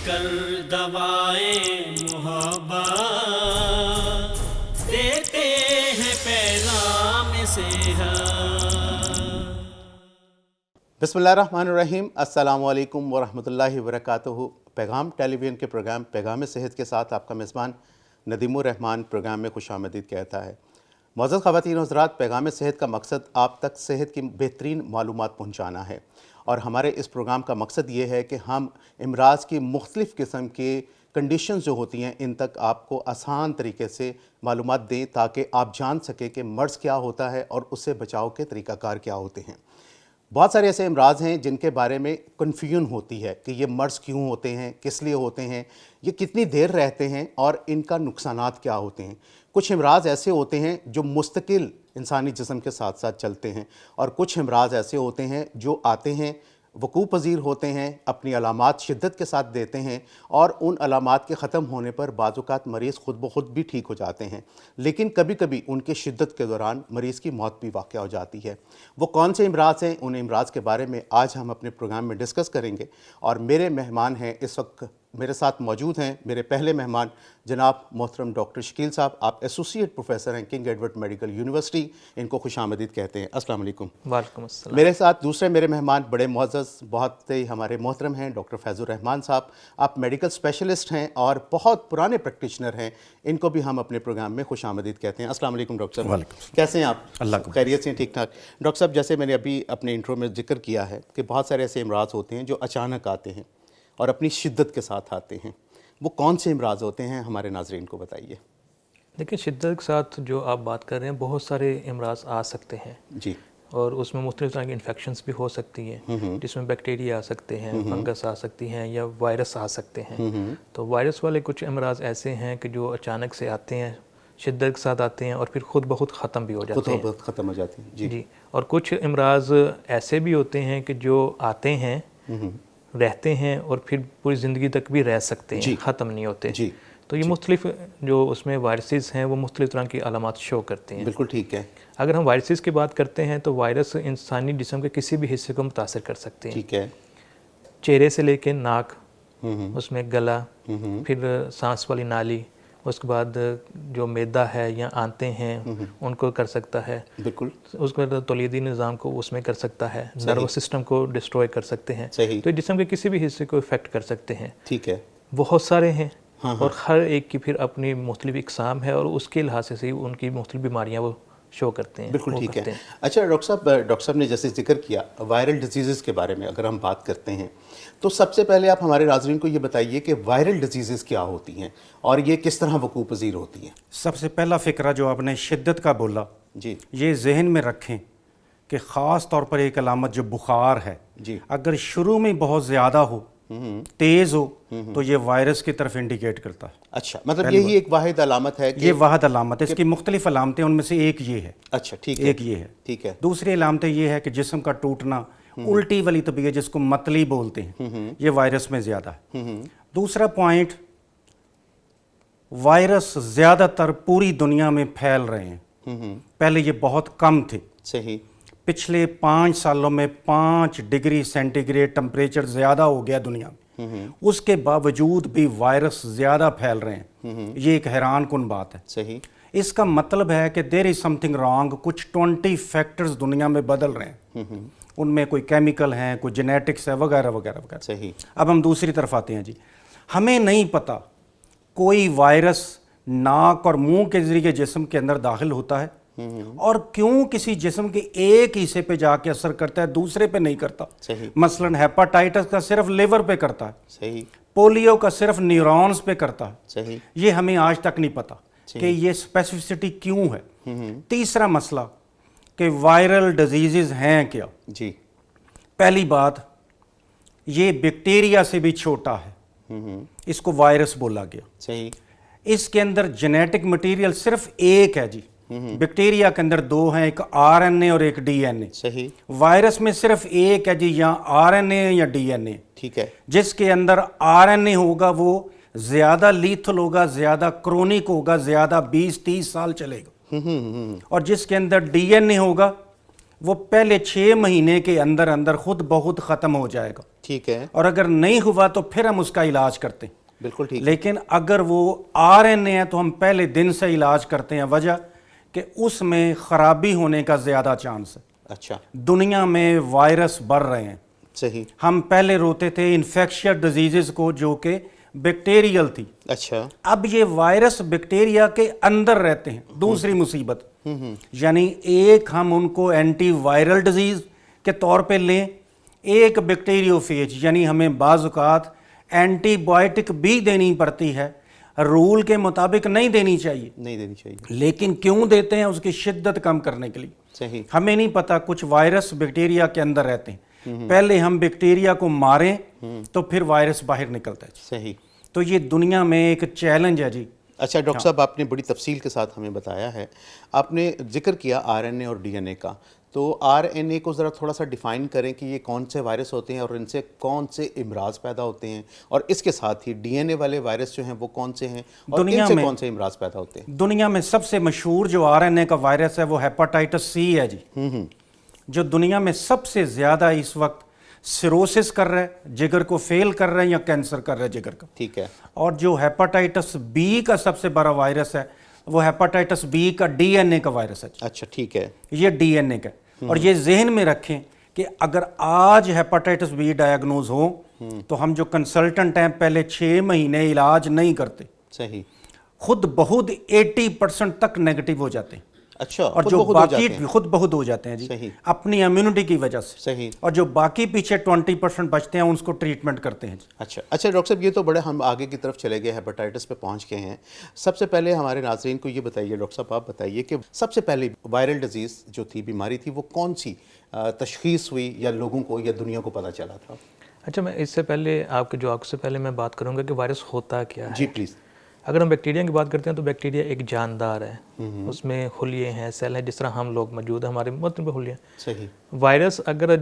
کر دوائیں محبت دیتے ہیں پیغام صحت۔ بسم اللہ الرحمن الرحیم۔ السلام علیکم ورحمۃ اللہ وبرکاتہ۔ پیغام ٹیلی ویژن کے پروگرام پیغام صحت کے ساتھ آپ کا میزبان ندیم الرحمان پروگرام میں خوش آمدید کہتا ہے۔ معزز خواتین و حضرات، پیغام صحت کا مقصد آپ تک صحت کی بہترین معلومات پہنچانا ہے، اور ہمارے اس پروگرام کا مقصد یہ ہے کہ ہم امراض کی مختلف قسم کے کنڈیشنز جو ہوتی ہیں ان تک آپ کو آسان طریقے سے معلومات دیں تاکہ آپ جان سکیں کہ مرض کیا ہوتا ہے اور اس سے بچاؤ کے طریقہ کار کیا ہوتے ہیں۔ بہت سارے ایسے امراض ہیں جن کے بارے میں کنفیوژن ہوتی ہے کہ یہ مرض کیوں ہوتے ہیں، کس لیے ہوتے ہیں، یہ کتنی دیر رہتے ہیں اور ان کا نقصانات کیا ہوتے ہیں۔ کچھ امراض ایسے ہوتے ہیں جو مستقل انسانی جسم کے ساتھ ساتھ چلتے ہیں، اور کچھ امراض ایسے ہوتے ہیں جو آتے ہیں، وقوع پذیر ہوتے ہیں، اپنی علامات شدت کے ساتھ دیتے ہیں، اور ان علامات کے ختم ہونے پر بعض اوقات مریض خود بخود بھی ٹھیک ہو جاتے ہیں، لیکن کبھی کبھی ان کے شدت کے دوران مریض کی موت بھی واقع ہو جاتی ہے۔ وہ کون سے امراض ہیں، ان امراض کے بارے میں آج ہم اپنے پروگرام میں ڈسکس کریں گے، اور میرے مہمان ہیں اس وقت میرے ساتھ موجود ہیں۔ میرے پہلے مہمان جناب محترم ڈاکٹر شکیل صاحب، آپ ایسوسیٹ پروفیسر ہیں کنگ ایڈورڈ میڈیکل یونیورسٹی، ان کو خوش آمدید کہتے ہیں۔ السلام علیکم۔ وعلیکم السلام۔ میرے ساتھ دوسرے میرے مہمان بڑے معزز، بہت ہی ہمارے محترم ہیں ڈاکٹر فیض الرحمان صاحب، آپ میڈیکل اسپیشلسٹ ہیں اور بہت پرانے پریکٹیشنر ہیں، ان کو بھی ہم اپنے پروگرام میں خوش آمدید کہتے ہیں۔ السلام علیکم ڈاکٹر صاحب۔ وعلیکم۔ کیسے ہیں آپ؟ اللہ کو خیریت سے ہیں؟ ٹھیک ٹھاک۔ ڈاکٹر صاحب، جیسے میں نے ابھی اپنے انٹرو میں ذکر کیا ہے کہ بہت سارے ایسے امراض ہوتے ہیں جو اچانک آتے ہیں اور اپنی شدت کے ساتھ آتے ہیں، وہ کون سے امراض ہوتے ہیں ہمارے ناظرین کو بتائیے۔ دیکھیں، شدت کے ساتھ جو آپ بات کر رہے ہیں، بہت سارے امراض آ سکتے ہیں جی، اور اس میں مختلف طرح کی انفیکشنز بھی ہو سکتی ہیں، جس میں بیکٹیریا آ سکتے ہیں، فنگس آ سکتی ہیں، یا وائرس آ سکتے ہیں۔ تو وائرس والے کچھ امراض ایسے ہیں کہ جو اچانک سے آتے ہیں، شدت کے ساتھ آتے ہیں اور پھر خود بخود ختم بھی ہو جاتے ہیں۔ خود ختم ہو جاتے ہیں جی، اور کچھ امراض ایسے بھی ہوتے ہیں کہ جو آتے ہیں، رہتے ہیں اور پھر پوری زندگی تک بھی رہ سکتے ہیں، ختم نہیں ہوتے۔ جی، تو یہ مختلف جو اس میں وائرسز ہیں وہ مختلف طرح کی علامات شو کرتے ہیں۔ بالکل ٹھیک ہے۔ اگر ہم وائرسز کی بات کرتے ہیں تو وائرس انسانی جسم کے کسی بھی حصے کو متاثر کر سکتے ہیں، ٹھیک ہے۔ چہرے سے لے کے ناک، اس میں گلا، پھر سانس والی نالی، اس کے بعد جو معدہ ہے یا آنتیں ہیں ان کو کر سکتا ہے، بالکل۔ اس کے بعد تولیدی نظام کو اس میں کر سکتا ہے، نروس سسٹم کو ڈسٹروائے کر سکتے ہیں، صحیح۔ تو جسم کے کسی بھی حصے کو افیکٹ کر سکتے ہیں۔ ٹھیک ہے۔ بہت سارے ہیں اور ہر ایک کی پھر اپنی مختلف اقسام ہے، اور اس کے لحاظ سے ان کی مختلف بیماریاں وہ شو کرتے ہیں۔ بالکل ٹھیک ہے۔ اچھا ڈاکٹر صاحب نے جیسے ذکر کیا وائرل ڈیزیزز کے بارے میں اگر ہم بات کرتے ہیں تو سب سے پہلے آپ ہمارے ناظرین کو یہ بتائیے کہ وائرل ڈیزیزز کیا ہوتی ہیں اور یہ کس طرح وقوع پذیر ہوتی ہیں؟ سب سے پہلا فقرہ جو آپ نے شدت کا بولا، جی، یہ ذہن میں رکھیں کہ خاص طور پر ایک علامت جو بخار ہے، جی، اگر شروع میں بہت زیادہ ہو، تیز ہو، تو یہ وائرس کی طرف انڈیکیٹ کرتا ہے۔ اچھا، مطلب یہی ایک واحد علامت ہے کہ یہ واحد علامت ہے، اس کی مختلف علامتیں، ان میں سے ایک یہ ہے۔ اچھا، ٹھیک ہے، ایک یہ ہے۔ ٹھیک ہے۔ دوسری علامتیں یہ ہے کہ جسم کا ٹوٹنا، الٹی والی طبیعت جس کو متلی بولتے ہیں، یہ وائرس میں زیادہ ہے۔ دوسرا پوائنٹ، وائرس زیادہ تر پوری دنیا میں پھیل رہے ہیں، پہلے یہ بہت کم تھے۔ صحیح۔ پچھلے 5 سالوں میں 5 ڈگری سینٹی گریڈ ٹمپریچر زیادہ ہو گیا دنیا میں، اس کے باوجود بھی وائرس زیادہ پھیل رہے ہیں۔ یہ ایک حیران کن بات ہے۔ صحیح۔ اس کا مطلب ہے کہ دیر از سم تھنگ رانگ، کچھ 20 فیکٹرز دنیا میں بدل رہے ہیں، ان میں کوئی کیمیکل ہیں، کوئی جینیٹکس ہے، وغیرہ وغیرہ وغیرہ۔ صحیح۔ اب ہم دوسری طرف آتے ہیں۔ جی، ہمیں نہیں پتہ کوئی وائرس ناک اور منہ کے ذریعے جسم کے اندر داخل ہوتا ہے اور کیوں کسی جسم کے ایک حصے پہ جا کے اثر کرتا ہے، دوسرے پہ نہیں کرتا۔ صحیح۔ مثلاً ہیپاٹائٹس کا صرف لیور پہ کرتا ہے، صحیح۔ پولیو کا صرف نیورونز پہ کرتا ہے۔ صحیح۔ یہ ہمیں آج تک نہیں پتا کہ یہ اسپیسیفسٹی کیوں ہے۔ تیسرا مسئلہ کہ وائرل ڈیزیزز ہیں کیا؟ جی، پہلی بات، یہ بیکٹیریا سے بھی چھوٹا ہے، اس کو وائرس بولا گیا۔ صحیح۔ اس کے اندر جینیٹک مٹیریل صرف ایک ہے۔ جی، بیکٹیریا کے اندر 2 ہیں، ایک آر این اے اور ایک ڈی این اے۔ صحیح۔ وائرس میں صرف ایک ہے جی، یا آر این اے یا ڈی این اے۔ ٹھیک ہے۔ جس کے اندر آر این اے ہوگا وہ زیادہ لیتھل ہوگا، زیادہ کرونک ہوگا، زیادہ 20-30 سال چلے گا، اور جس کے اندر ڈی این اے ہوگا وہ پہلے 6 مہینے کے اندر اندر خود بخود ختم ہو جائے گا. ٹھیک ہے. اور اگر نہیں ہوا تو پھر ہم اس کا علاج کرتے ہیں. بالکل ٹھیک. لیکن اگر وہ RNA ہے تو ہم پہلے دن سے علاج کرتے ہیں. وجہ کہ اس میں خرابی ہونے کا زیادہ چانس ہے. اچھا. دنیا میں وائرس بڑھ رہے ہیں. صحیح. ہم پہلے روتے تھے انفیکشس ڈیزیزز کو جو کہ بیکٹیریل تھی. اچھا. اب یہ وائرس بیکٹیریا کے اندر رہتے ہیں. دوسری مصیبت یعنی ایک ہم ان کو اینٹی وائرل ڈیزیز کے طور پہ لیں, ایک بیکٹیریوفیج یعنی ہمیں بعض اوقات اینٹی بائیوٹک بھی دینی پڑتی ہے. رول کے مطابق نہیں دینی چاہیے, نہیں دینی چاہیے, لیکن کیوں دیتے ہیں؟ اس کی شدت کم کرنے کے لیے. صحیح. ہمیں نہیں پتا کچھ وائرس بیکٹیریا کے اندر رہتے ہیں. پہلے ہم بیکٹیریا کو ماریں تو پھر وائرس باہر نکلتا ہے. صحیح. تو یہ دنیا میں ایک چیلنج ہے جی. اچھا ڈاکٹر صاحب, آپ نے بڑی تفصیل کے ساتھ ہمیں بتایا ہے. آپ نے ذکر کیا RNA اور DNA کا, تو RNA کو ذرا تھوڑا سا ڈیفائن کریں کہ یہ کون سے وائرس ہوتے ہیں اور ان سے کون سے امراض پیدا ہوتے ہیں, اور اس کے ساتھ ہی DNA والے وائرس جو ہیں وہ کون سے ہیں اور ان سے کون سے امراض پیدا ہوتے ہیں؟ دنیا میں سب سے مشہور جو RNA کا وائرس ہے وہ ہیپاٹائٹس C ہے جی, جو دنیا میں سب سے زیادہ اس وقت سیروسس کر رہا ہے, جگر کو فیل کر رہا ہے یا کینسر کر رہا ہے جگر کا. ٹھیک ہے. اور جو ہیپاٹائٹس B کا سب سے بڑا وائرس ہے وہ ہیپاٹائٹس B کا DNA کا وائرس ہے. اچھا ٹھیک ہے. یہ DNA کا. اور یہ ذہن میں رکھیں کہ اگر آج ہیپاٹائٹس B ڈائیگنوز ہو تو ہم جو کنسلٹنٹ ہیں پہلے 6 مہینے علاج نہیں کرتے. صحیح. خود بخود 80% تک نیگیٹو ہو جاتے ہیں. اچھا. اور جو باقی خود بخود ہو جاتے ہیں جی, صحیح, اپنی امیونٹی کی وجہ سے. صحیح. اور جو باقی پیچھے 20% بچتے ہیں ان کو ٹریٹمنٹ کرتے ہیں جی. اچھا ڈاکٹر صاحب, یہ تو بڑے ہم آگے کی طرف چلے گئے, ہیپاٹائٹس پہ پہنچ گئے ہیں. سب سے پہلے ہمارے ناظرین کو یہ بتائیے, ڈاکٹر صاحب آپ بتائیے کہ سب سے پہلے وائرل ڈیزیز جو تھی, بیماری تھی, وہ کون سی تشخیص ہوئی یا لوگوں کو یا دنیا کو پتہ چلا تھا؟ اچھا, میں اس سے پہلے آپ کے جواب سے پہلے میں بات کروں گا کہ وائرس ہوتا کیا ہے. جی پلیز. اگر ہم بیکٹیریا کی بات کرتے ہیں تو بیکٹیریا ایک جاندار ہے, اس میں خلیے ہیں, سیل ہیں, جس طرح ہم لوگ موجود ہیں, ہمارے مختلف خلیے ہیں. صحیح. وائرس اگر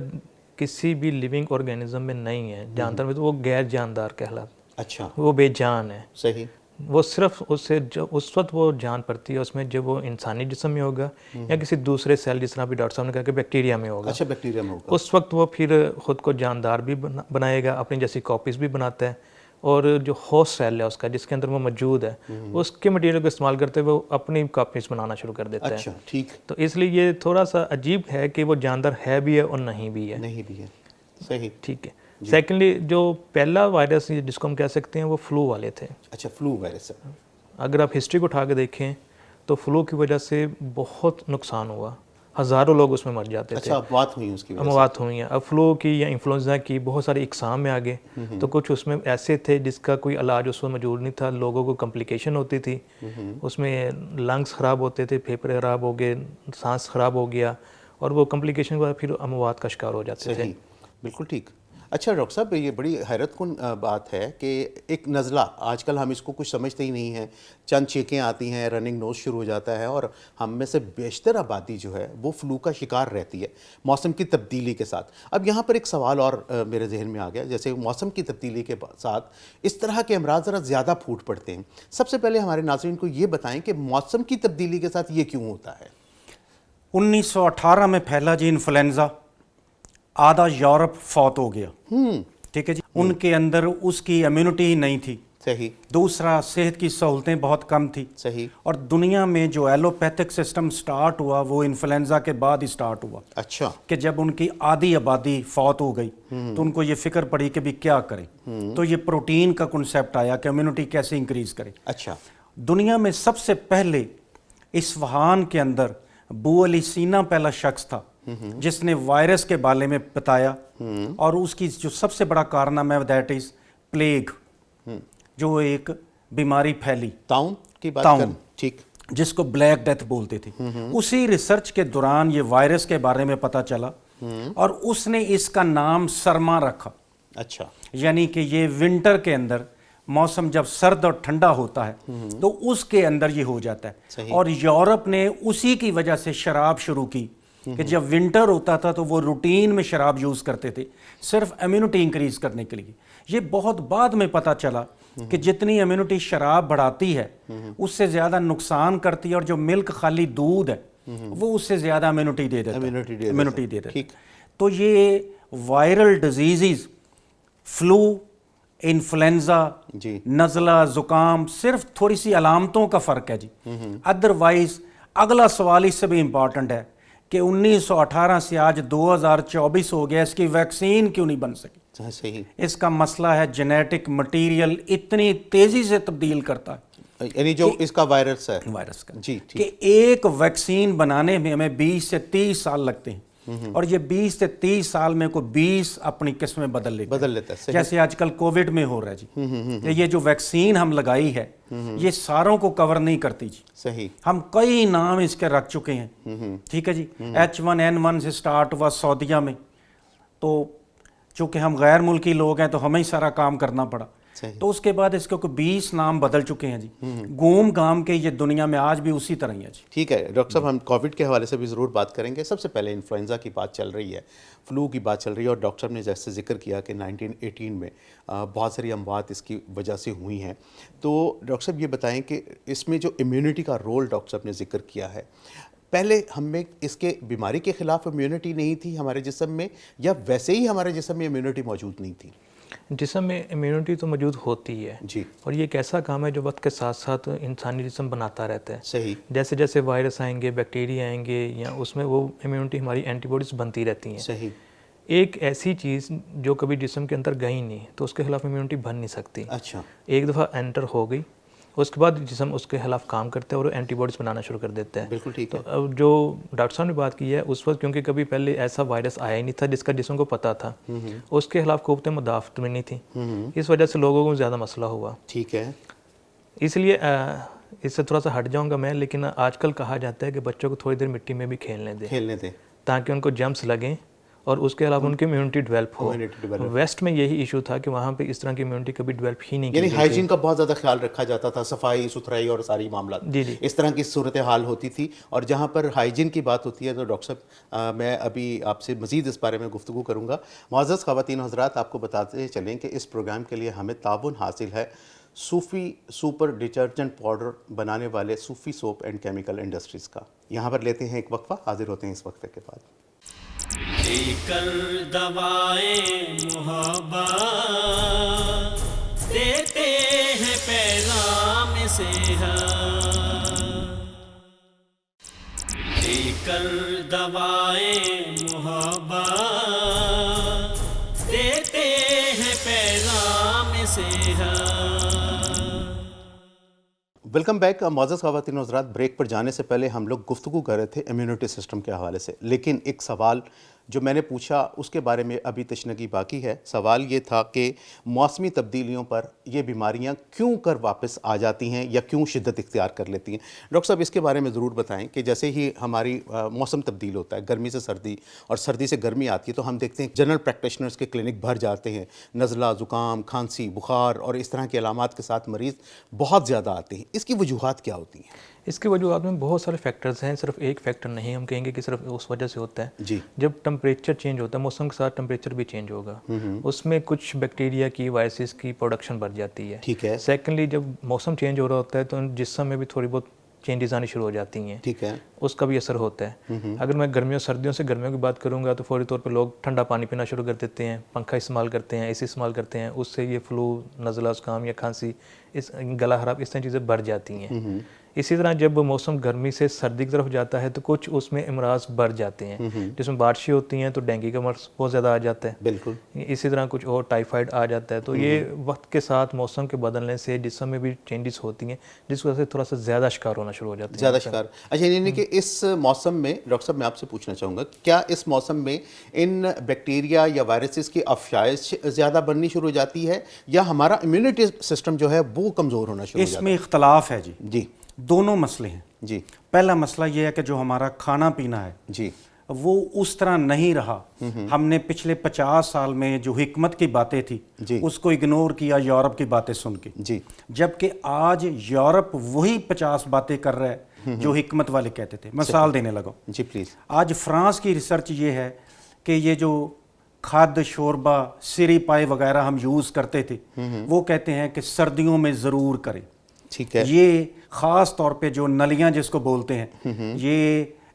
کسی بھی لیونگ آرگینزم میں نہیں ہے, جاندار میں, تو وہ غیر جاندار کہلاتا. اچھا. وہ بے جان ہے. صحیح. وہ صرف اس وقت وہ جان پڑتی ہے اس میں جب وہ انسانی جسم میں ہوگا یا کسی دوسرے سیل, جس طرح بھی ڈاکٹر صاحب نے کہا کہ بیکٹیریا میں ہوگا. اچھا, بیکٹیریا میں ہوگا. اس وقت وہ پھر خود کو جاندار بھی بنائے گا, اپنی جیسی کاپیز بھی بناتا ہے, اور جو ہوسٹ سیل ہے اس کا جس کے اندر وہ موجود ہے, اس کے مٹیریل کو استعمال کرتے ہوئے وہ اپنی کاپیز بنانا شروع کر دیتا ہے. اچھا ٹھیک. تو اس لیے یہ تھوڑا سا عجیب ہے کہ وہ جاندار ہے بھی ہے اور نہیں بھی ہے. نہیں بھی ہے. صحیح. ٹھیک ہے. سیکنڈلی جو پہلا وائرس جس کو ہم کہہ سکتے ہیں وہ فلو والے تھے. اچھا, فلو وائرس ہے. اگر آپ ہسٹری کو اٹھا کے دیکھیں تو فلو کی وجہ سے بہت نقصان ہوا, ہزاروں لوگ اس میں مر جاتے تھے. اچھا, اموات ہوئی اس کی وجہ سے. اموات ہوئی ہیں. اب فلو کی یا انفلوئنزا کی بہت ساری اقسام میں آگے, تو کچھ اس میں ایسے تھے جس کا کوئی علاج اس وقت موجود نہیں تھا, لوگوں کو کمپلیکیشن ہوتی تھی, اس میں لنگس خراب ہوتے تھے, پھیپھڑے خراب ہو گئے, سانس خراب ہو گیا, اور وہ کمپلیکیشن کے بعد پھر اموات کا شکار ہو جاتے تھے. صحیح, بالکل ٹھیک. اچھا ڈاکٹر صاحب, یہ بڑی حیرت کن بات ہے کہ ایک نزلہ, آج کل ہم اس کو کچھ سمجھتے ہی نہیں ہیں, چند چھینکیں آتی ہیں, رننگ نوز شروع ہو جاتا ہے, اور ہم میں سے بیشتر آبادی جو ہے وہ فلو کا شکار رہتی ہے موسم کی تبدیلی کے ساتھ. اب یہاں پر ایک سوال اور میرے ذہن میں آ گیا, جیسے موسم کی تبدیلی کے ساتھ اس طرح کے امراض ذرا زیادہ پھوٹ پڑتے ہیں. سب سے پہلے ہمارے ناظرین کو یہ بتائیں کہ موسم کی تبدیلی کے ساتھ یہ کیوں ہوتا ہے؟ 1918 میں پھیلا جی انفلوئنزا, آدھا یورپ فوت ہو گیا. ٹھیک ہے جی. ان کے اندر اس کی امیونٹی ہی نہیں تھی. صحیح. دوسرا, صحت کی سہولتیں بہت کم تھی. صحیح. اور دنیا میں جو ایلوپیتھک سسٹم سٹارٹ ہوا وہ انفلوئنزا کے بعد ہی سٹارٹ ہوا. اچھا. کہ جب ان کی آدھی آبادی فوت ہو گئی تو ان کو یہ فکر پڑی کہ بھی کیا کریں, تو یہ پروٹین کا کنسیپٹ آیا کہ امیونٹی کیسے انکریز کریں. اچھا. دنیا میں سب سے پہلے اصفہان کے اندر بو علی سینا پہلا شخص تھا جس نے وائرس کے بارے میں بتایا, اور اس کی جو سب سے بڑا کارنامہ ہے دیٹ از پلیگ, جو ایک بیماری پھیلی, طاعون کی بات طاعون, کریں. ٹھیک. جس کو بلیک ڈیتھ بولتے تھے. اسی ریسرچ کے دوران یہ وائرس کے بارے میں پتہ چلا, اور اس نے اس کا نام سرما رکھا. اچھا. یعنی کہ یہ ونٹر کے اندر موسم جب سرد اور ٹھنڈا ہوتا ہے تو اس کے اندر یہ ہو جاتا ہے. اور یورپ نے اسی کی وجہ سے شراب شروع کی کہ جب ونٹر ہوتا تھا تو وہ روٹین میں شراب یوز کرتے تھے صرف امیونٹی انکریز کرنے کے لیے. یہ بہت بعد میں پتہ چلا کہ جتنی امیونٹی شراب بڑھاتی ہے اس سے زیادہ نقصان کرتی ہے, اور جو ملک خالی دودھ ہے وہ اس سے زیادہ امیونٹی دے دیتا Immunity امیونٹی دے دیتا ٹھیک۔ تو یہ وائرل ڈیزیزز، فلو، انفلوئنزا، جی نزلہ، زکام، صرف تھوڑی سی علامتوں کا فرق ہے جی. ادروائز اگلا سوال اس سے بھی امپورٹنٹ ہے کہ 1918 سے آج 2024 ہو گیا، اس کی ویکسین کیوں نہیں بن سکی؟ صحیح. اس کا مسئلہ ہے جینیٹک مٹیریل اتنی تیزی سے تبدیل کرتا ہے، یعنی جو اس کا وائرس ہے وائرس کا، جی کہ ایک ویکسین بنانے میں ہمیں 20 سے 30 سال لگتے ہیں، اور یہ 20 سے 30 سال میں کوئی 20 اپنی قسمیں بدل لیتا ہے. جیسے آج کل کووڈ میں ہو رہا ہے جی، یہ جو ویکسین ہم لگائی ہے یہ ساروں کو کور نہیں کرتی جی. صحیح. ہم کئی نام اس کے رکھ چکے ہیں، ٹھیک ہے جی. H1N1 سے سٹارٹ ہوا سعودیہ میں، تو چونکہ ہم غیر ملکی لوگ ہیں تو ہمیں ہی سارا کام کرنا پڑا، تو اس کے بعد اس کے 20 نام بدل چکے ہیں جی. گوم گام کے یہ دنیا میں آج بھی اسی طرح ہی ہے جی. ٹھیک ہے ڈاکٹر صاحب، ہم کووڈ کے حوالے سے بھی ضرور بات کریں گے. سب سے پہلے انفلوئنزا کی بات چل رہی ہے، فلو کی بات چل رہی ہے، اور ڈاکٹر صاحب نے جیسے ذکر کیا کہ 1918 میں بہت ساری اموات اس کی وجہ سے ہوئی ہیں. تو ڈاکٹر صاحب یہ بتائیں کہ اس میں جو امیونٹی کا رول ڈاکٹر صاحب نے ذکر کیا ہے، پہلے ہم میں اس کے بیماری کے خلاف امیونٹی نہیں تھی ہمارے جسم میں، یا ویسے ہی ہمارے جسم میں امیونٹی موجود نہیں تھی؟ جسم میں امیونٹی تو موجود ہوتی ہے جی. اور یہ ایک ایسا کام ہے جو وقت کے ساتھ ساتھ انسانی جسم بناتا رہتا ہے. صحیح. جیسے جیسے وائرس آئیں گے، بیکٹیریا آئیں گے، یا اس میں وہ امیونٹی ہماری اینٹی باڈیز بنتی رہتی ہیں. صحیح. ایک ایسی چیز جو کبھی جسم کے اندر گئی نہیں تو اس کے خلاف امیونٹی بن نہیں سکتی. اچھا. ایک دفعہ انٹر ہو گئی، اس کے بعد جسم اس کے خلاف کام کرتا ہے اور اینٹی باڈیز بنانا شروع کر دیتا ہے. بالکل ٹھیک ہے. تو اب جو ڈاکٹر صاحب نے بات کی ہے اس وقت، کیونکہ کبھی پہلے ایسا وائرس آیا ہی نہیں تھا جس کا جسم کو پتہ تھا، اس کے خلاف قوت مدافعت میں نہیں تھی، اس وجہ سے لوگوں کو زیادہ مسئلہ ہوا. ٹھیک ہے. اس لیے اس سے تھوڑا سا ہٹ جاؤں گا میں، لیکن آج کل کہا جاتا ہے کہ بچوں کو تھوڑی دیر مٹی میں بھی کھیلنے دیں تاکہ ان کو جمپس لگیں اور اس کے علاوہ ان کی امیونٹی ڈیولپ ہو. ویسٹ میں یہی ایشو تھا کہ وہاں پہ اس طرح کی امیونٹی کبھی ڈیولپ ہی نہیں کی، یعنی ہائیجین کا بہت زیادہ خیال رکھا جاتا تھا، صفائی ستھرائی اور ساری معاملات، اس طرح کی صورتحال ہوتی تھی. اور جہاں پر ہائیجین کی بات ہوتی ہے تو ڈاکٹر صاحب میں ابھی آپ سے مزید اس بارے میں گفتگو کروں گا. معزز خواتین و حضرات، آپ کو بتاتے چلیں کہ اس پروگرام کے لیے ہمیں تعاون حاصل ہے صوفی سپر ڈٹرجنٹ پاؤڈر بنانے والے صوفی سوپ اینڈ کیمیکل انڈسٹریز کا. یہاں پر لیتے ہیں ایک وقفہ، حاضر ہوتے ہیں اس وقفے کے بعد. لے کر دوائیں محبت دیتے ہیں پیغام صحت، لے کر دوائیں محبت دیتے ہیں پیغام صحت. Welcome back. معزز خواتین و حضرات، بریک پر جانے سے پہلے ہم لوگ گفتگو کر رہے تھے امیونٹی سسٹم کے حوالے سے، لیکن ایک سوال جو میں نے پوچھا اس کے بارے میں ابھی تشنگی باقی ہے. سوال یہ تھا کہ موسمی تبدیلیوں پر یہ بیماریاں کیوں کر واپس آ جاتی ہیں یا کیوں شدت اختیار کر لیتی ہیں. ڈاکٹر صاحب اس کے بارے میں ضرور بتائیں کہ جیسے ہی ہماری موسم تبدیل ہوتا ہے، گرمی سے سردی اور سردی سے گرمی آتی ہے، تو ہم دیکھتے ہیں جنرل پریکٹیشنرز کے کلینک بھر جاتے ہیں. نزلہ، زکام، کھانسی، بخار اور اس طرح کے علامات کے ساتھ مریض بہت زیادہ آتے ہیں. اس کی وجوہات کیا ہوتی ہیں؟ اس کی وجوہات میں بہت سارے فیکٹرز ہیں، صرف ایک فیکٹر نہیں ہم کہیں گے کہ صرف اس وجہ سے ہوتا ہے. جی. جب ٹمپریچر چینج ہوتا ہے، موسم کے ساتھ ٹمپریچر بھی چینج ہوگا، اس میں کچھ بیکٹیریا کی، وائرسز کی پروڈکشن بڑھ جاتی ہے. ٹھیک ہے. سیکنڈلی جب موسم چینج ہو رہا ہوتا ہے تو جسم میں بھی تھوڑی بہت چینجز آنی شروع ہو جاتی ہیں. ٹھیک ہے. اس کا بھی اثر ہوتا ہے. اگر میں گرمیوں سردیوں سے گرمیوں کی بات کروں گا تو فوری طور پہ لوگ ٹھنڈا پانی پینا شروع کر دیتے ہیں، پنکھا استعمال کرتے ہیں، اے سی استعمال کرتے ہیں، اس سے یہ فلو، نزلہ، زکام یا کھانسی، گلا خراب، اس طرح چیزیں بڑھ جاتی ہیں. اسی طرح جب موسم گرمی سے سردی کی طرف جاتا ہے تو کچھ اس میں امراض بڑھ جاتے ہیں. جس میں بارشیں ہوتی ہیں تو ڈینگی کا مرض بہت زیادہ آ جاتا ہے. بالکل. اسی طرح کچھ اور ٹائیفائڈ آ جاتا ہے. تو یہ وقت کے ساتھ موسم کے بدلنے سے جسم میں بھی چینجز ہوتی ہیں، جس وجہ سے تھوڑا سا زیادہ شکار ہونا شروع ہو جاتا ہے. زیادہ شکار. اچھا، یعنی کہ اس موسم میں ڈاکٹر صاحب میں آپ سے پوچھنا چاہوں گا، کیا اس موسم میں ان بیکٹیریا یا وائرسز کی افزائش زیادہ بڑھنی شروع ہو جاتی ہے یا ہمارا امیونٹی سسٹم جو ہے وہ کمزور ہونا شروع ہو جاتا ہے؟ اس میں اختلاف ہے جی. جی. دونوں مسئلے ہیں. جی. پہلا مسئلہ یہ ہے کہ جو ہمارا کھانا پینا ہے جی وہ اس طرح نہیں رہا. ہم نے پچھلے 50 سال میں جو حکمت کی باتیں تھی اس کو اگنور کیا یورپ کی باتیں سن کے. جی. جبکہ آج یورپ وہی 50 باتیں کر رہا ہے جو حکمت والے کہتے تھے. مثال دینے لگا. جی پلیز. آج فرانس کی ریسرچ یہ ہے کہ یہ جو کھاد، شوربہ، سری پائے وغیرہ ہم یوز کرتے تھے وہ کہتے ہیں کہ سردیوں میں ضرور کریں. ٹھیک ہے. یہ خاص طور پہ جو نلیاں جس کو بولتے ہیں، یہ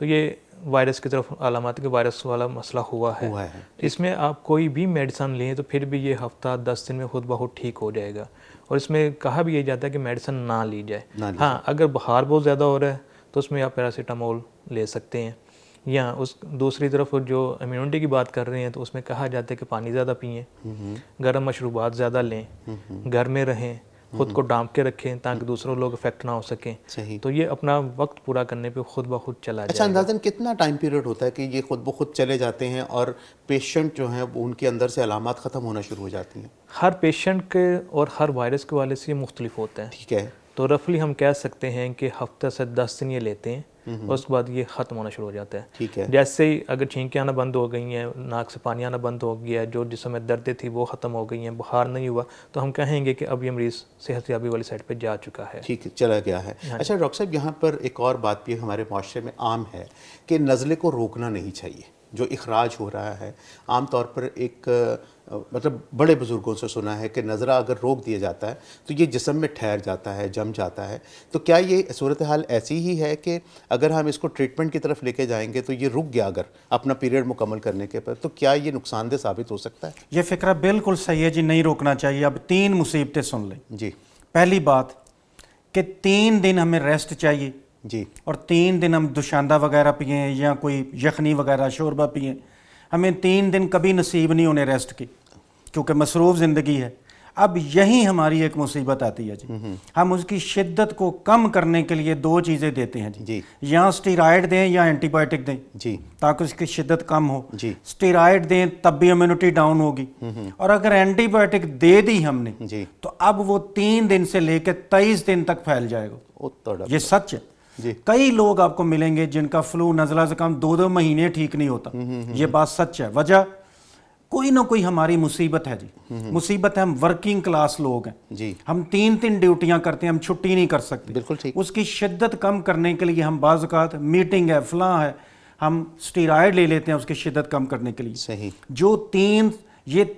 تو یہ وائرس کی طرف علامات کے وائرس والا مسئلہ ہوا ہے. اس میں آپ کوئی بھی میڈیسن لیں تو پھر بھی یہ ہفتہ 10 دن میں خود بخود ٹھیک ہو جائے گا. اور اس میں کہا بھی یہ جاتا ہے کہ میڈیسن نہ لی جائے. ہاں اگر بخار بہت زیادہ ہو رہا ہے تو اس میں آپ پیراسیٹامول لے سکتے ہیں. یا اس دوسری طرف جو امیونٹی کی بات کر رہے ہیں تو اس میں کہا جاتا ہے کہ پانی زیادہ پئیں, گرم مشروبات زیادہ لیں, گھر میں رہیں, خود کو ڈانپ کے رکھیں تاکہ دوسروں لوگ افیکٹ نہ ہو سکیں. تو یہ اپنا وقت پورا کرنے پہ خود بخود چلا جائے. اچھا, اندازاً کتنا ٹائم پیریڈ ہوتا ہے کہ یہ خود بخود چلے جاتے ہیں اور پیشنٹ جو ہیں ان کے اندر سے علامات ختم ہونا شروع ہو جاتی ہیں؟ ہر پیشنٹ کے اور ہر وائرس کے والے سے یہ مختلف ہوتا ہے. ٹھیک ہے. تو رفلی ہم کہہ سکتے ہیں کہ ہفتہ سے 10 دن یہ لیتے ہیں اور اس کے بعد یہ ختم ہونا شروع ہو جاتا ہے. ٹھیک ہے. جیسے ہی اگر چھینکیں آنا بند ہو گئی ہیں, ناک سے پانی آنا بند ہو گیا, جو جسم میں دردیں تھی وہ ختم ہو گئی ہیں, بخار نہیں ہوا, تو ہم کہیں گے کہ اب یہ مریض صحت یابی والی سائڈ پہ جا چکا ہے. ٹھیک ہے, چلا گیا ہے. اچھا ڈاکٹر صاحب, یہاں پر ایک اور بات بھی ہمارے معاشرے میں عام ہے کہ نزلے کو روکنا نہیں چاہیے. جو اخراج ہو رہا ہے عام طور پر ایک مطلب بڑے بزرگوں سے سنا ہے کہ نزلہ اگر روک دیا جاتا ہے تو یہ جسم میں ٹھہر جاتا ہے, جم جاتا ہے. تو کیا یہ صورتحال ایسی ہی ہے کہ اگر ہم اس کو ٹریٹمنٹ کی طرف لے کے جائیں گے تو یہ رک گیا اگر اپنا پیریڈ مکمل کرنے کے پر, تو کیا یہ نقصان دہ ثابت ہو سکتا ہے؟ یہ فکرہ بالکل صحیح ہے جی, نہیں روکنا چاہیے. اب 3 مصیبتیں سن لیں جی. پہلی بات کہ 3 دن ہمیں ریسٹ چاہیے جی, اور 3 دن ہم دوشاندہ وغیرہ پئیں یا کوئی یخنی وغیرہ شوربہ پئیں. ہمیں 3 دن کبھی نصیب نہیں ہونے ریسٹ کی کیونکہ مصروف زندگی ہے. اب یہی ہماری ایک مصیبت آتی ہے جی. ہم اس کی شدت کو کم کرنے کے لیے 2 چیزیں دیتے ہیں جی. یا اسٹیرائڈ دیں یا اینٹی بائیوٹک دیں جی, تاکہ اس کی شدت کم ہو. جی. اسٹیرائڈ دیں تب بھی امیونٹی ڈاؤن ہوگی, اور اگر اینٹی بائیوٹک دے دی ہم نے جی, تو اب وہ 3 دن سے لے کے 23 دن تک پھیل جائے گا. یہ سچ ہے جی. کئی لوگ آپ کو ملیں گے جن کا فلو نزلہ زکام 2 مہینے ٹھیک نہیں ہوتا. یہ بات سچ ہے. وجہ کوئی نہ کوئی ہماری مصیبت ہے جی. مصیبت ہے ہم ورکنگ کلاس لوگ ہیں جی. ہم 3 ڈیوٹیاں کرتے ہیں, ہم چھٹی نہیں کر سکتے. بالکل ٹھیک. اس کی شدت کم کرنے کے لیے ہم بعض اوقات میٹنگ ہے فلاں ہے ہم اسٹیرائڈ لے لیتے ہیں اس کی شدت کم کرنے کے لیے. صحیح. جو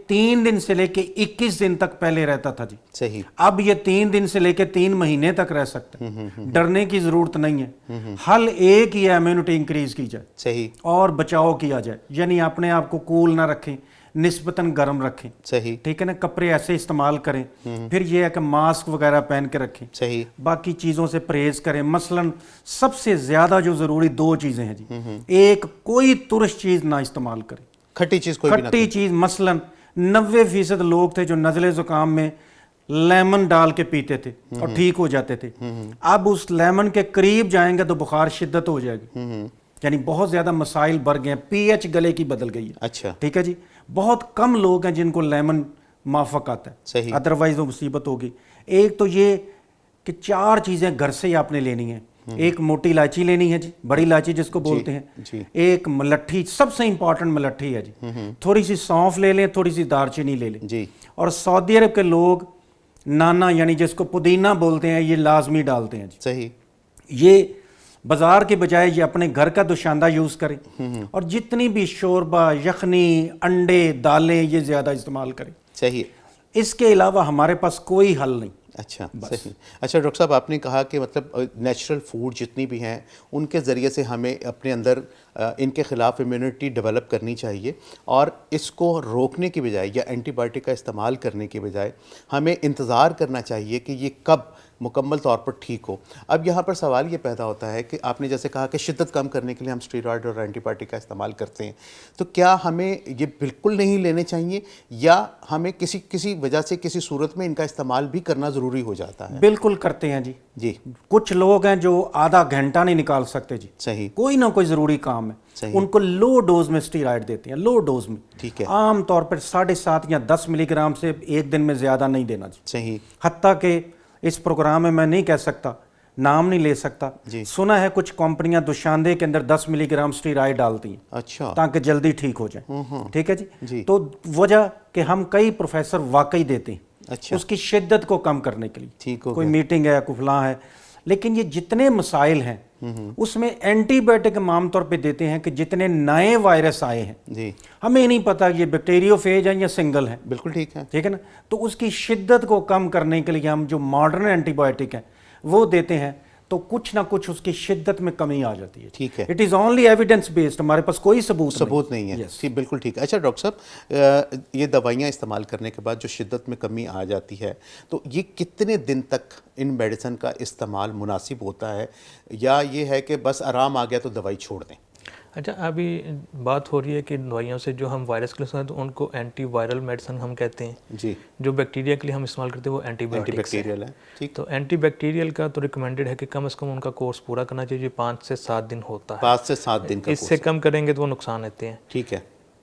3 دن سے لے کے 21 دن تک پہلے رہتا تھا جی. صحیح. اب یہ 3 دن سے لے کے 3 مہینے تک رہ سکتا ہے. ڈرنے کی ضرورت نہیں ہے. حل ایک ہی ہے, امیونٹی انکریز کی جائے. صحیح. اور بچاؤ کیا جائے, یعنی اپنے آپ کو کول نہ رکھیں, نسبتاً گرم رکھیں. صحیح. ٹھیک ہے نا, کپڑے ایسے استعمال کریں. پھر یہ ہے کہ ماسک وغیرہ پہن کے رکھیں. صحیح. باقی چیزوں سے پرہیز کریں. مثلاً سب سے زیادہ جو ضروری 2 چیزیں ہیں جی. ایک, کوئی ترش چیز نہ استعمال کریں. کھٹی چیز کوئی بھی نہ. کھٹی چیز مثلاً 90% لوگ تھے جو نزلے زکام میں لیمن ڈال کے پیتے تھے اور ٹھیک ہو جاتے تھے. اب اس لیمن کے قریب جائیں گے تو بخار شدت ہو جائے گی. یعنی بہت زیادہ مسائل بڑھ گئے ہیں, پی ایچ گلے کی بدل گئی ہے. اچھا. ٹھیک ہے جی. بہت کم لوگ ہیں جن کو لیمن موافق آتا ہے. صحیح. ادروائز وہ مصیبت ہوگی. ایک تو یہ کہ 4 چیزیں گھر سے ہی آپ نے لینی ہیں. ایک موٹی الائچی لینی ہے جی, بڑی الائچی جس کو بولتے ہیں. ایک ملٹھی, سب سے امپورٹنٹ ملٹھی ہے جی. تھوڑی سی سونف لے لیں, تھوڑی سی دار چینی لے لیں جی. اور سعودی عرب کے لوگ نانا یعنی جس کو پودینہ بولتے ہیں یہ لازمی ڈالتے ہیں جی. صحیح. یہ بازار کے بجائے یہ اپنے گھر کا دوشاندہ یوز کریں, اور جتنی بھی شوربہ, یخنی, انڈے, دالیں یہ زیادہ استعمال کریں. صحیح. اس کے علاوہ ہمارے پاس کوئی حل نہیں. اچھا. صحیح. اچھا ڈاکٹر صاحب, آپ نے کہا کہ مطلب نیچرل فوڈ جتنی بھی ہیں ان کے ذریعے سے ہمیں اپنے اندر ان کے خلاف امیونٹی ڈیولپ کرنی چاہیے, اور اس کو روکنے کی بجائے یا اینٹی بائیوٹک کا استعمال کرنے کی بجائے ہمیں انتظار کرنا چاہیے کہ یہ کب مکمل طور پر ٹھیک ہو. اب یہاں پر سوال یہ پیدا ہوتا ہے کہ آپ نے جیسے کہا کہ شدت کم کرنے کے لیے ہم اسٹیرائڈ اور اینٹی بائیوٹک کا استعمال کرتے ہیں, تو کیا ہمیں یہ بالکل نہیں لینے چاہیے یا ہمیں کسی وجہ سے کسی صورت میں ان کا استعمال بھی کرنا ضروری ہو جاتا ہے؟ بالکل کرتے ہیں جی. جی. کچھ لوگ ہیں جو آدھا گھنٹہ نہیں نکال سکتے جی. صحیح. کوئی نہ کوئی ضروری کام ہے. ان کو لو ڈوز میں اسٹیرائڈ دیتے ہیں, لو ڈوز میں. ٹھیک ہے. عام طور پر 7.5 یا 10 ملی گرام سے ایک دن میں زیادہ نہیں دینا جی. صحیح. حتیٰ کہ اس پروگرام میں نہیں کہہ سکتا, نام نہیں لے سکتا, سنا ہے کچھ کمپنیاں دوشاندے کے اندر 10 ملی گرام اسٹیرائڈ ڈالتی ہیں. اچھا. تاکہ جلدی ٹھیک ہو جائیں. ٹھیک ہے جی. تو وجہ کہ ہم کئی پروفیسر واقعی دیتے ہیں. اچھا. اس کی شدت کو کم کرنے کے لیے. کوئی میٹنگ ہے, کوئی فلاں ہے, لیکن یہ جتنے مسائل ہیں اس میں اینٹی بائیوٹک ہم عام طور پہ دیتے ہیں کہ جتنے نئے وائرس آئے ہیں جی, ہمیں نہیں پتا یہ بیکٹیریو فیج ہیں یا سنگل ہیں. بالکل ٹھیک ہے. ٹھیک ہے نا. تو اس کی شدت کو کم کرنے کے لیے ہم جو ماڈرن اینٹی بائیوٹک ہیں وہ دیتے ہیں. تو کچھ نہ کچھ اس کی شدت میں کمی آ جاتی ہے. ٹھیک ہے. It is only evidence based, ہمارے پاس کوئی ثبوت نہیں ہے. ٹھیک, بالکل ٹھیک. اچھا ڈاکٹر صاحب, یہ دوائیاں استعمال کرنے کے بعد جو شدت میں کمی آ جاتی ہے تو یہ کتنے دن تک ان میڈیسن کا استعمال مناسب ہوتا ہے, یا یہ ہے کہ بس آرام آ گیا تو دوائی چھوڑ دیں؟ اچھا, ابھی بات ہو رہی ہے کہ دوائیوں سے جو ہم وائرس کے لیے تو ان کو اینٹی وائرل میڈیسن ہم کہتے ہیں. جی. جو بیکٹیریا کے لیے ہم استعمال کرتے ہیں وہ اینٹی بیکٹیریل ہے. ٹھیک. تو اینٹی بیکٹیریل کا تو ریکمینڈڈ ہے کہ کم از کم ان کا کورس پورا کرنا چاہیے, 5 سے 7 دن ہوتا ہے. 5 سے 7 دن کا. اس سے کم کریں گے تو وہ نقصان ہوتے ہیں. ٹھیک ہے.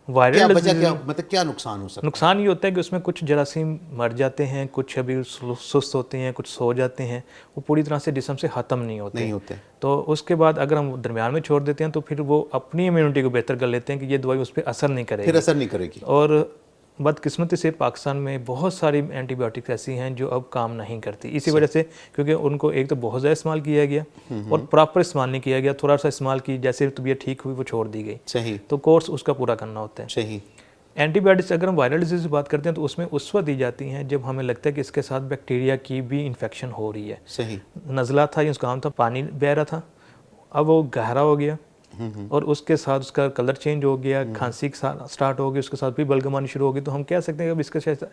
وائرل مطلب کیا نقصان ہو سکتا ہے؟ نقصان یہ ہوتا ہے کہ اس میں کچھ جراثیم مر جاتے ہیں, کچھ ابھی سست ہوتے ہیں, کچھ سو جاتے ہیں, وہ پوری طرح سے جسم سے ختم نہیں ہوتے. تو اس کے بعد اگر ہم درمیان میں چھوڑ دیتے ہیں تو پھر وہ اپنی امیونٹی کو بہتر کر لیتے ہیں کہ یہ دوائی اس پہ اثر نہیں کرے گی. اور بدقسمتی سے پاکستان میں بہت ساری اینٹی بایوٹکس ایسی ہیں جو اب کام نہیں کرتی, اسی وجہ سے کیونکہ ان کو ایک تو بہت زیادہ استعمال کیا گیا اور پراپر استعمال نہیں کیا گیا, تھوڑا سا استعمال کی, جیسے طبیعت ٹھیک ہوئی وہ چھوڑ دی گئی. صحیح. تو کورس اس کا پورا کرنا ہوتا ہے. صحیح. اینٹی بایوٹکس اگر ہم وائرل ڈیزیز کی بات کرتے ہیں تو اس میں اس وقت دی جاتی ہیں جب ہمیں لگتا ہے کہ اس کے ساتھ بیکٹیریا کی بھی انفیکشن ہو رہی ہے. صحیح. نزلہ تھا یا اس کا نام تھا پانی بہ رہا تھا, اب وہ گہرا ہو گیا اور اس کے ساتھ اس کا کلر چینج ہو گیا, کھانسی سٹارٹ ہو گئی, اس کے ساتھ بھی بلغم آنی شروع ہو گئی, تو ہم کہہ سکتے ہیں کہ اب اس کے ساتھ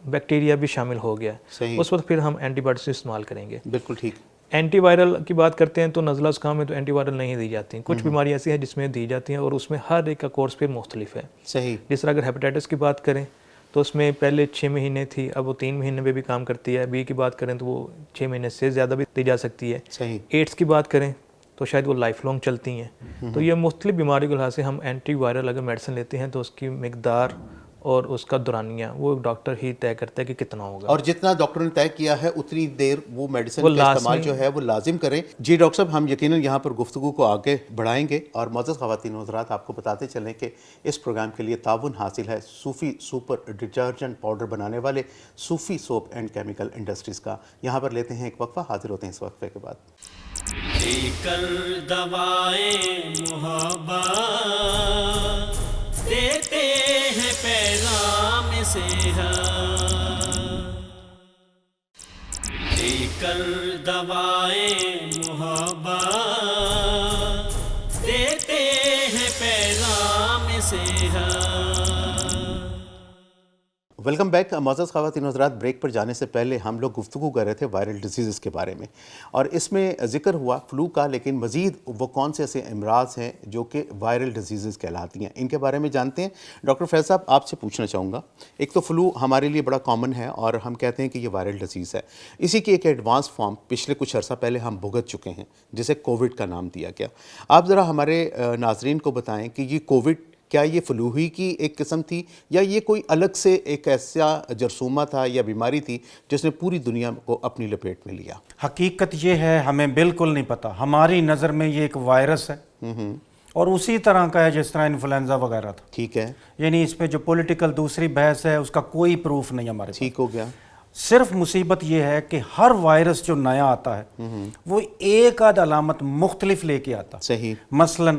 بیکٹیریا بھی شامل ہو گیا. اس وقت پھر ہم اینٹی بایوٹکس استعمال کریں گے. بالکل ٹھیک. اینٹی وائرل کی بات کرتے ہیں تو نزلہ زکام میں تو اینٹی وائرل نہیں دی جاتی ہیں, کچھ بیماری ایسی ہیں جس میں دی جاتی ہیں اور اس میں ہر ایک کا کورس پھر مختلف ہے. صحیح. جس طرح اگر ہیپیٹائٹس کی بات کریں تو اس میں پہلے 6 مہینے تھی, اب وہ 3 مہینے میں بھی کام کرتی ہے. بی کی بات کریں تو وہ 6 مہینے سے زیادہ بھی دی جا سکتی ہے. صحیح. ایڈس کی بات کریں تو شاید وہ لائف لانگ چلتی ہیں. تو یہ مختلف بیماری کے لحاظ سے ہم اینٹی وائرل اگر میڈیسن لیتے ہیں تو اس کی مقدار اور اس کا دورانیہ وہ ڈاکٹر ہی طے کرتا ہے کہ کتنا ہوگا, اور جتنا ڈاکٹر نے طے کیا ہے اتنی دیر وہ میڈیسن کا استعمال جو ہے وہ لازم کریں. جی ڈاکٹر صاحب, ہم یقیناً یہاں پر گفتگو کو آگے بڑھائیں گے, اور معزز خواتین و حضرات آپ کو بتاتے چلیں کہ اس پروگرام کے لیے تعاون حاصل ہے صوفی سپر ڈٹرجنٹ پاؤڈر بنانے والے صوفی سوپ اینڈ کیمیکل انڈسٹریز کا. یہاں پر لیتے ہیں ایک وقفہ, حاضر ہوتے ہیں اس وقفے کے بعد. لے کر دوائیں محبت دیتے ہیں پیغام صحت, لے کر دوائیں محبت دیتے ہیں پیغام صحت. Welcome back. معزز خواتین و حضرات, بریک پر جانے سے پہلے ہم لوگ گفتگو کر رہے تھے وائرل ڈیزیزز کے بارے میں, اور اس میں ذکر ہوا فلو کا, لیکن مزید وہ کون سے ایسے امراض ہیں جو کہ وائرل ڈیزیزز کہلاتی ہیں, ان کے بارے میں جانتے ہیں. ڈاکٹر فیض صاحب, آپ سے پوچھنا چاہوں گا, ایک تو فلو ہمارے لیے بڑا کامن ہے اور ہم کہتے ہیں کہ یہ وائرل ڈیزیز ہے. اسی کی ایک ایڈوانس فارم پچھلے کچھ عرصہ پہلے ہم بھگت چکے ہیں جسے کووڈ کا نام دیا گیا. آپ ذرا ہمارے ناظرین کو بتائیں کہ یہ کووڈ کیا یہ فلو ہی کی ایک قسم تھی, یا یہ کوئی الگ سے ایک ایسا جرثومہ تھا یا بیماری تھی جس نے پوری دنیا کو اپنی لپیٹ میں لیا؟ حقیقت یہ ہے ہمیں بالکل نہیں پتہ. ہماری نظر میں یہ ایک وائرس ہے اور اسی طرح کا ہے جس طرح انفلوئنزا وغیرہ تھا. ٹھیک ہے. یعنی اس پہ جو پولیٹیکل دوسری بحث ہے اس کا کوئی پروف نہیں ہمارے پاس. ٹھیک ہو گیا. صرف مصیبت یہ ہے کہ ہر وائرس جو نیا آتا ہے وہ ایک آدھ علامت مختلف لے کے آتا. صحیح. مثلا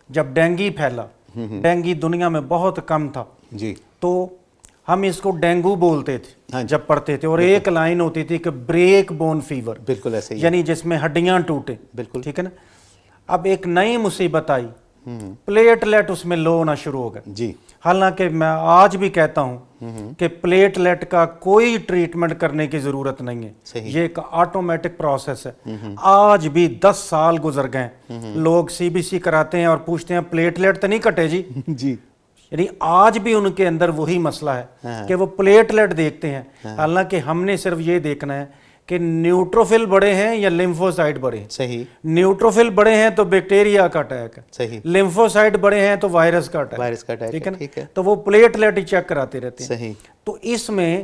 جب ڈینگی پھیلا, ڈینگی دنیا میں بہت کم تھا جی, تو ہم اس کو ڈینگو بولتے تھے جب پڑھتے تھے, اور ایک لائن ہوتی تھی کہ بریک بون فیور, بالکل ایسے ہی, یعنی جس میں ہڈیاں ٹوٹے. بالکل ٹھیک ہے نا. اب ایک نئی مصیبت آئی, پلیٹلیٹ اس میں لو ہونا شروع ہو گئے. جی. حالانکہ میں آج بھی کہتا ہوں کہ پلیٹلیٹ کا کوئی ٹریٹمنٹ کرنے کی ضرورت نہیں ہے, یہ ایک آٹومیٹک پروسیس ہے. آج بھی 10 سال گزر گئے, لوگ سی بی سی کراتے ہیں اور پوچھتے ہیں پلیٹلیٹ تو نہیں کٹے جی. جی. یعنی آج بھی ان کے اندر وہی مسئلہ ہے کہ وہ پلیٹلیٹ دیکھتے ہیں, حالانکہ ہم نے صرف یہ دیکھنا ہے کہ نیوٹروفل بڑے ہیں یا لیمفوسائٹ بڑے ہیں. صحیح. نیوٹروفل بڑے ہیں تو بیکٹیریا کا اٹیک ہے. صحیح. لیمفوسائٹ بڑے ہیں تو وائرس کا اٹیک. وائرس کا اٹیک. ٹھیک ہے نا. ٹھیک ہے. تو وہ پلیٹلیٹ ہی چیک کراتے رہتے ہیں. صحیح. تو اس میں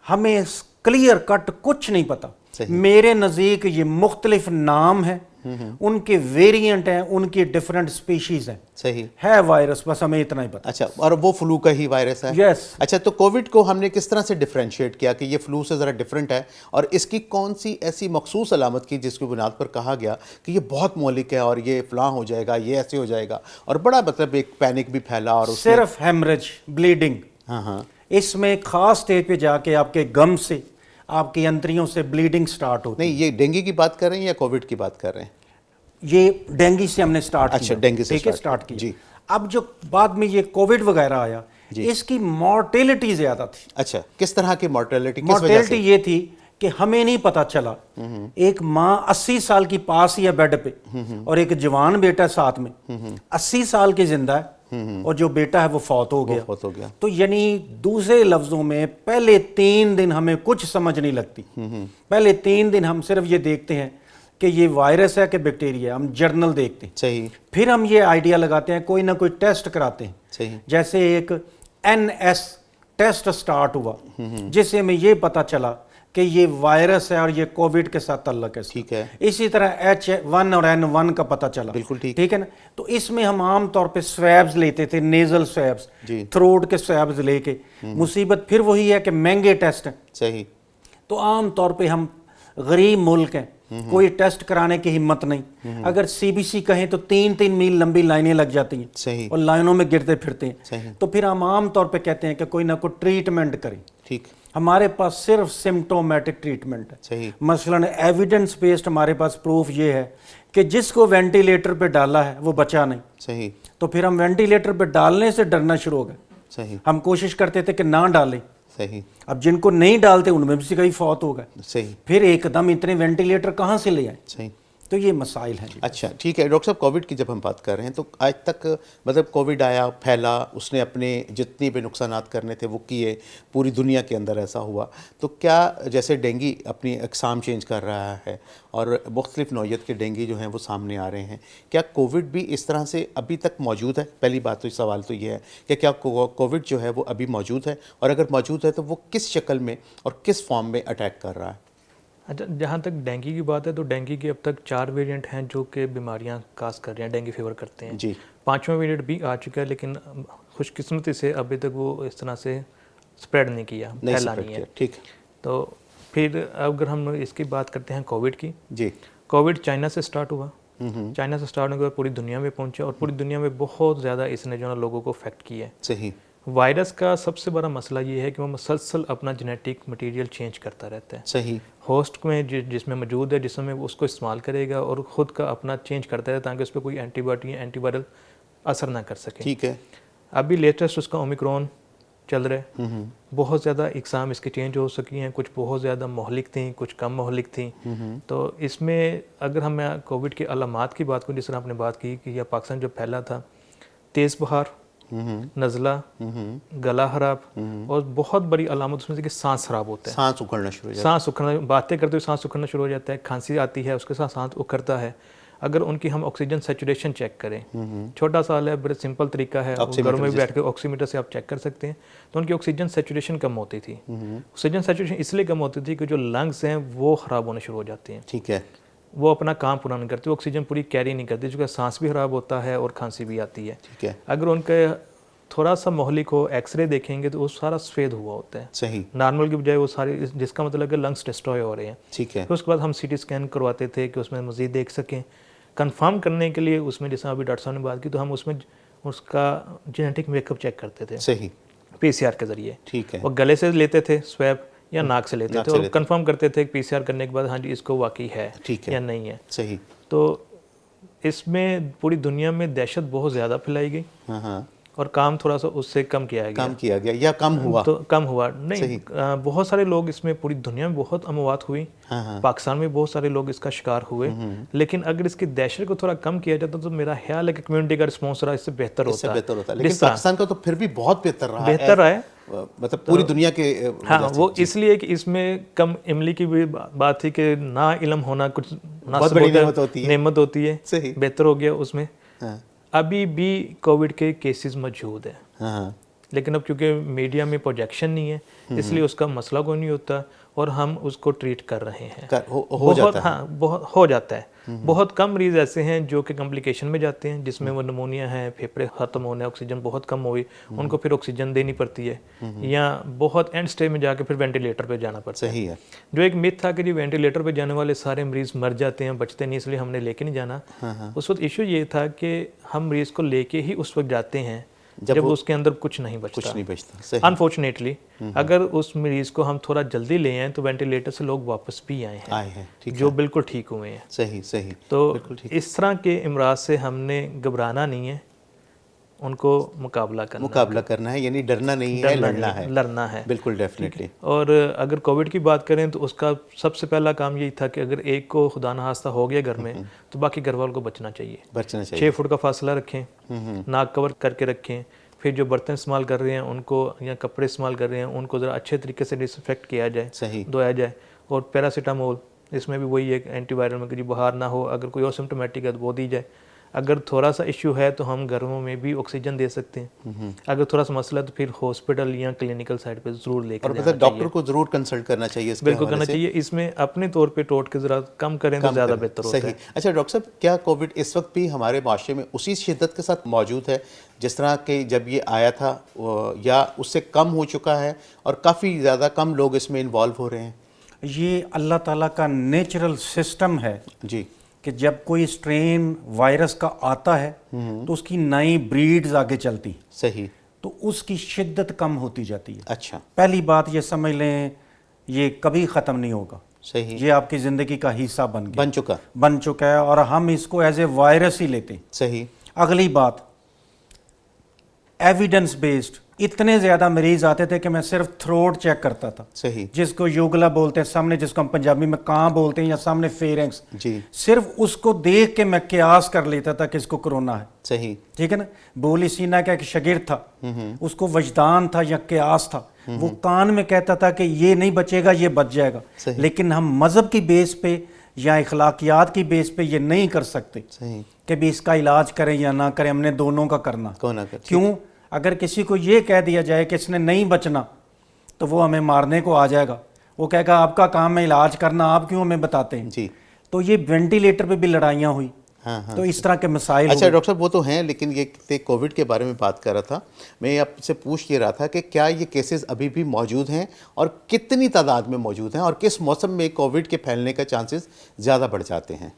ہمیں کلیئر کٹ کچھ نہیں پتا. میرے نزدیک یہ مختلف نام ہیں, ان کے ویریئنٹ ہیں, ان کی ڈیفرنٹ سپیشیز ہیں. صحیح ہے وائرس, بس ہمیں اتنا ہی پتا. اچھا, اور وہ فلو کا ہی وائرس ہے. یس. اچھا, تو کووڈ کو ہم نے کس طرح سے ڈیفرینشیٹ کیا کہ یہ فلو سے ذرا ڈیفرنٹ ہے, اور اس کی کون سی ایسی مخصوص علامت کی جس کی بنیاد پر کہا گیا کہ یہ بہت مہلک ہے اور یہ فلاں ہو جائے گا, یہ ایسے ہو جائے گا, اور بڑا مطلب ایک پینک بھی پھیلا. اور صرف ہیمریج, بلیڈنگ. ہاں ہاں. اس میں ایک خاص اسٹیج پہ جا کے آپ کے گم سے آپ کی انتریوں سے بلیڈنگ سٹارٹ ہوتی ہے. نہیں، یہ ڈینگی کی بات کر رہے ہیں یا کووڈ کی بات کر رہے ہیں؟ یہ ڈینگی سے ہم نے سٹارٹ کیا. اچھا، ڈینگی سے ٹھیک ہے، start سٹارٹ کیا. جی. اب جو بعد میں یہ کووڈ وغیرہ آیا، اس کی مورٹیلٹی زیادہ تھی. اچھا، کس طرح کی مورٹیلٹی، کس وجہ سے؟ مورٹیلٹی یہ تھی کہ ہمیں نہیں پتا چلا. ایک ماں 80 سال کی پاس ہی ہے بیڈ پہ، اور ایک جوان بیٹا ساتھ میں 80 سال کی زندہ ہے، اور جو بیٹا ہے وہ فوت ہو گیا. تو یعنی دوسرے لفظوں میں پہلے 3 دن ہمیں کچھ سمجھ نہیں لگتی. پہلے 3 دن ہم صرف یہ دیکھتے ہیں کہ یہ وائرس ہے کہ بیکٹیریا، ہم جرنل دیکھتے ہیں. صحیح. پھر ہم یہ آئیڈیا لگاتے ہیں، کوئی نہ کوئی ٹیسٹ کراتے ہیں. صحیح. جیسے ایک NS ٹیسٹ سٹارٹ ہوا جس سے ہمیں یہ پتا چلا کہ یہ وائرس ہے اور یہ کووڈ کے ساتھ تعلق ہے. ٹھیک ہے. اسی طرح H1 اور N1 کا پتا چلا. بالکل ٹھیک. ٹھیک ہے نا. تو اس میں ہم عام طور پہ سویبز لیتے تھے، نیزل سویبز، تھروٹ کے سویبز لے کے. مصیبت پھر وہی ہے کہ مہنگے ٹیسٹ ہیں. صحیح. تو عام طور پہ ہم غریب ملک ہیں، کوئی ٹیسٹ کرانے کی ہمت نہیں. اگر CBC کہیں تو 3 میل لمبی لائنیں لگ جاتی ہیں. صحیح. اور لائنوں میں گرتے پھرتے ہیں. صحیح. تو پھر ہم عام طور پہ کہتے ہیں کہ کوئی نہ کوئی ٹریٹمنٹ کریں. ٹھیک. ہمارے پاس صرف سمٹومیٹک ٹریٹمنٹ ہے. صحیح. مثلاً ایویڈنس بیسڈ ہمارے پاس پروف یہ ہے کہ جس کو وینٹیلیٹر پہ ڈالا ہے وہ بچا نہیں. صحیح. تو پھر ہم وینٹیلیٹر پہ ڈالنے سے ڈرنا شروع ہو گئے. صحیح. ہم کوشش کرتے تھے کہ نہ ڈالیں. صحیح. اب جن کو نہیں ڈالتے ان میں بھی سے کئی فوت ہو گئے. صحیح. پھر ایک دم اتنے وینٹیلیٹر کہاں سے لے آئے؟ صحیح. تو یہ مسائل ہیں. اچھا ٹھیک ہے ڈاکٹر صاحب، کووڈ کی جب ہم بات کر رہے ہیں تو آج تک مطلب کووڈ آیا، پھیلا، اس نے اپنے جتنی بھی نقصانات کرنے تھے وہ کیے، پوری دنیا کے اندر ایسا ہوا. تو کیا جیسے ڈینگی اپنی اقسام چینج کر رہا ہے اور مختلف نوعیت کے ڈینگی جو ہیں وہ سامنے آ رہے ہیں، کیا کووڈ بھی اس طرح سے ابھی تک موجود ہے؟ پہلی بات تو سوال تو یہ ہے کہ کیا کووڈ جو ہے وہ ابھی موجود ہے، اور اگر موجود ہے تو وہ کس شکل میں اور کس فارم میں اٹیک کر رہا ہے؟ اچھا، جہاں تک ڈینگی کی بات ہے تو ڈینگی کے اب تک 4 ویریئنٹ ہیں جو کہ بیماریاں کاز کر رہے ہیں، ڈینگی فیور کرتے ہیں. جی. 5واں ویریئنٹ بھی آ چکا ہے، لیکن خوش قسمتی سے ابھی تک وہ اس طرح سے سپریڈ نہیں کیا، پھیلا نہیں ہے. ٹھیک. تو پھر اگر ہم اس کی بات کرتے ہیں کووڈ کی. جی. کووڈ چائنا سے سٹارٹ ہوا. چائنا سے سٹارٹ ہونے کے بعد پوری دنیا میں پہنچا، اور پوری دنیا میں بہت زیادہ اس نے جو ہے لوگوں کو افیکٹ کیا ہے. صحیح. وائرس کا سب سے بڑا مسئلہ یہ ہے کہ وہ مسلسل اپنا جینیٹک مٹیریل چینج کرتا رہتا ہے. صحیح. ہوسٹ میں جس میں موجود ہے جسم میں اس کو استعمال کرے گا اور خود کا اپنا چینج کرتا ہے تاکہ اس پہ کوئی اینٹی باڈی یا اینٹی وائرل اثر نہ کر سکے. ٹھیک ہے. ابھی لیٹسٹ اس کا اومیکرون چل رہا ہے. بہت زیادہ اقسام اس کی چینج ہو سکی ہیں، کچھ بہت زیادہ مہلک تھیں، کچھ کم مہلک تھیں. تو اس میں اگر ہم کووڈ کے علامات کی بات کریں، جس طرح آپ نے بات کی کہ یہ پاکستان جو پھیلا تھا، تیز بخار، نزلہ، گلا خراب، اور بہت بڑی علامت اس میں سے کہ سانس خراب ہوتا ہے. سانس اکھڑنا شروع ہو جاتا ہے. سانس اکھڑنا، باتیں کرتے ہوئے سانس اکھڑنا شروع ہو جاتا ہے. کھانسی آتی ہے، اس کے ساتھ سانس اکھڑتا ہے. اگر ان کی ہم آکسیجن سیچوریشن چیک کریں، چھوٹا سا ہے، بڑا سمپل طریقہ ہے، گھروں میں بیٹھ کے آکسی میٹر سے آپ چیک کر سکتے ہیں. تو ان کی آکسیجن سیچوریشن کم ہوتی تھی. آکسیجن سیچوریشن اس لیے کم ہوتی تھی کہ جو لنگس ہیں وہ خراب ہونے شروع ہو جاتے ہیں. ٹھیک ہے. وہ اپنا کام پورا نہیں کرتے، آکسیجن پوری کیری نہیں کرتی، چونکہ سانس بھی خراب ہوتا ہے اور کھانسی بھی آتی ہے. ٹھیک ہے. اگر ان کے تھوڑا سا مہلک ہو، ایکس رے دیکھیں گے تو وہ سارا سفید ہوا ہوتا ہے. صحیح. نارمل کی بجائے وہ سارے، جس کا مطلب ہے لنگس ڈسٹروائے ہو رہے ہیں. ٹھیک ہے. پھر اس کے بعد ہم CT اسکین کرواتے تھے کہ اس میں مزید دیکھ سکیں. کنفرم کرنے کے لیے اس میں، جیسے ابھی ڈاکٹر صاحب نے بات کی، تو ہم اس میں اس کا جینیٹک میک اپ چیک کرتے تھے. صحیح. PCR کے ذریعے. ٹھیک ہے. وہ گلے سے لیتے تھے سویب یا ناک سے لیتے تھے، اور کنفرم کرتے تھے PCR کرنے کے بعد ہاں جی اس کو واقعی ہے یا نہیں ہے. صحیح. تو اس میں پوری دنیا میں دہشت بہت زیادہ پھیلائی گئی. ہاں. اور کام تھوڑا سا اس سے کم کیا گیا یا کم ہوا. تو کم ہوا نہیں. بہت سارے لوگ اس میں، پوری دنیا میں بہت اموات ہوئی، پاکستان میں بہت سارے لوگ اس کا شکار ہوئے. لیکن اگر اس کی دہشت کو تھوڑا کم کیا جاتا تو میرا خیال ہے کہ کمیونٹی کا رسپانس رہا اس سے بہتر ہوتا. لیکن پاکستان کا تو پھر بھی بہت بہتر رہا ہے، مطلب پوری دنیا کے. ہاں، وہ اس لیے کہ اس میں کم عملی کی بھی بات تھی کہ نہ علم ہونا کچھ نعمت ہوتی ہے. بہتر ہو گیا اس میں. ابھی بھی کووڈ کے کیسز موجود ہیں، لیکن اب چونکہ میڈیا میں پروجیکشن نہیں ہے اس لیے اس کا مسئلہ کوئی نہیں ہوتا، اور ہم اس کو ٹریٹ کر رہے ہیں. بہت ہو جاتا ہے. بہت کم مریض ایسے ہیں جو کہ کمپلیکیشن میں جاتے ہیں، جس میں وہ نمونیا ہے، پھیپھڑے ختم ہونے، آکسیجن بہت کم ہوئی، ان کو پھر آکسیجن دینی پڑتی ہے، یا بہت اینڈ اسٹیج میں جا کے پھر وینٹیلیٹر پہ جانا پڑتا ہے. صحیح ہے. جو ایک میتھ تھا کہ جی وینٹیلیٹر پہ جانے والے سارے مریض مر جاتے ہیں، بچتے نہیں، اس لیے ہم نے لے کے نہیں جانا. اس وقت ایشو یہ تھا کہ ہم مریض کو لے کے ہی اس وقت جاتے ہیں جب اس کے اندر کچھ نہیں بچتا. صحیح. انفارچونیٹلی اگر اس مریض کو ہم تھوڑا جلدی لے آئیں تو وینٹیلیٹر سے لوگ واپس بھی آئے ہیں جو بالکل ٹھیک ہوئے ہیں. صحیح. تو اس طرح کے امراض سے ہم نے گھبرانا نہیں ہے, ان کو مقابلہ کرنا ہے, یعنی ڈرنا نہیں ہے, لڑنا ہے. بالکل ڈیفینیٹلی. اور اگر کووڈ کی بات کریں تو اس کا سب سے پہلا کام یہی تھا کہ اگر ایک کو خدا نخواستہ ہو گیا گھر میں تو باقی گھر والوں کو بچنا چاہیے. 6 فٹ کا فاصلہ رکھیں, ناک کور کر کے رکھیں, پھر جو برتن استعمال کر رہے ہیں ان کو یا کپڑے استعمال کر رہے ہیں ان کو ذرا اچھے طریقے سے ڈس انفیکٹ کیا جائے, دھویا جائے. اور پیراسیٹامول, اس میں بھی وہی ایک اینٹی وائرل میں کہ بخار نہ ہو, اگر کوئی اور سمٹومیٹک ہے تو وہ دی جائے. اگر تھوڑا سا ایشو ہے تو ہم گھروں میں بھی آکسیجن دے سکتے ہیں. اگر تھوڑا سا مسئلہ ہے تو پھر ہاسپٹل یا کلینکل سائٹ پہ ضرور لے کے جانا چاہیے. ڈاکٹر کو ضرور کنسلٹ کرنا چاہیے. بالکل کرنا چاہیے. اس میں اپنے طور پہ ٹوٹ کے ذرا کم کریں تو زیادہ بہتر ہوتا ہے. صحیح. اچھا ڈاکٹر صاحب, کیا کووڈ اس وقت بھی ہمارے معاشرے میں اسی شدت کے ساتھ موجود ہے جس طرح کہ جب یہ آیا تھا, یا اس سے کم ہو چکا ہے اور کافی زیادہ کم لوگ اس میں انوالو ہو رہے ہیں؟ یہ اللہ تعالیٰ کا نیچرل سسٹم ہے جی, کہ جب کوئی سٹرین وائرس کا آتا ہے تو اس کی نئی بریڈز آگے چلتی. صحیح. تو اس کی شدت کم ہوتی جاتی ہے. اچھا. پہلی بات یہ سمجھ لیں یہ کبھی ختم نہیں ہوگا. صحیح. یہ آپ کی زندگی کا حصہ بن چکا ہے اور ہم اس کو ایز اے وائرس ہی لیتے ہیں. صحیح. اگلی بات, ایویڈنس بیسڈ اتنے زیادہ مریض آتے تھے کہ میں صرف تھروٹ چیک کرتا تھا. صحیح. جس کو یوگلا بولتے ہیں سامنے, جس کو ہم پنجابی میں کاں بولتے ہیں, یا سامنے فیرنگس. جی. صرف اس کو دیکھ کے میں قیاس کر لیتا تھا کہ اس کو کرونا ہے. صحیح. ٹھیک ہے نا. بولی سینا کا ایک شاگرد تھا, اس کو وجدان تھا یا قیاس تھا, وہ کان میں کہتا تھا کہ یہ نہیں بچے گا, یہ بچ جائے گا. لیکن ہم مذہب کی بیس پہ یا اخلاقیات کی بیس پہ یہ نہیں کر سکتے کہ بھی اس کا علاج کریں یا نہ کریں, ہم نے دونوں کا کرنا. کیوں؟ اگر کسی کو یہ کہہ دیا جائے کہ اس نے نہیں بچنا تو وہ ہمیں مارنے کو آ جائے گا. وہ کہے گا آپ کا کام ہے علاج کرنا, آپ کیوں ہمیں بتاتے ہیں. جی. تو یہ وینٹیلیٹر پہ بھی لڑائیاں ہوئی. تو اس طرح کے مسائل. اچھا ڈاکٹر صاحب, وہ تو ہیں, لیکن یہ کووڈ کے بارے میں بات کر رہا تھا میں, آپ سے پوچھ یہ رہا تھا کہ کیا یہ کیسز ابھی بھی موجود ہیں اور کتنی تعداد میں موجود ہیں, اور کس موسم میں کووڈ کے پھیلنے کا چانسز زیادہ بڑھ جاتے ہیں؟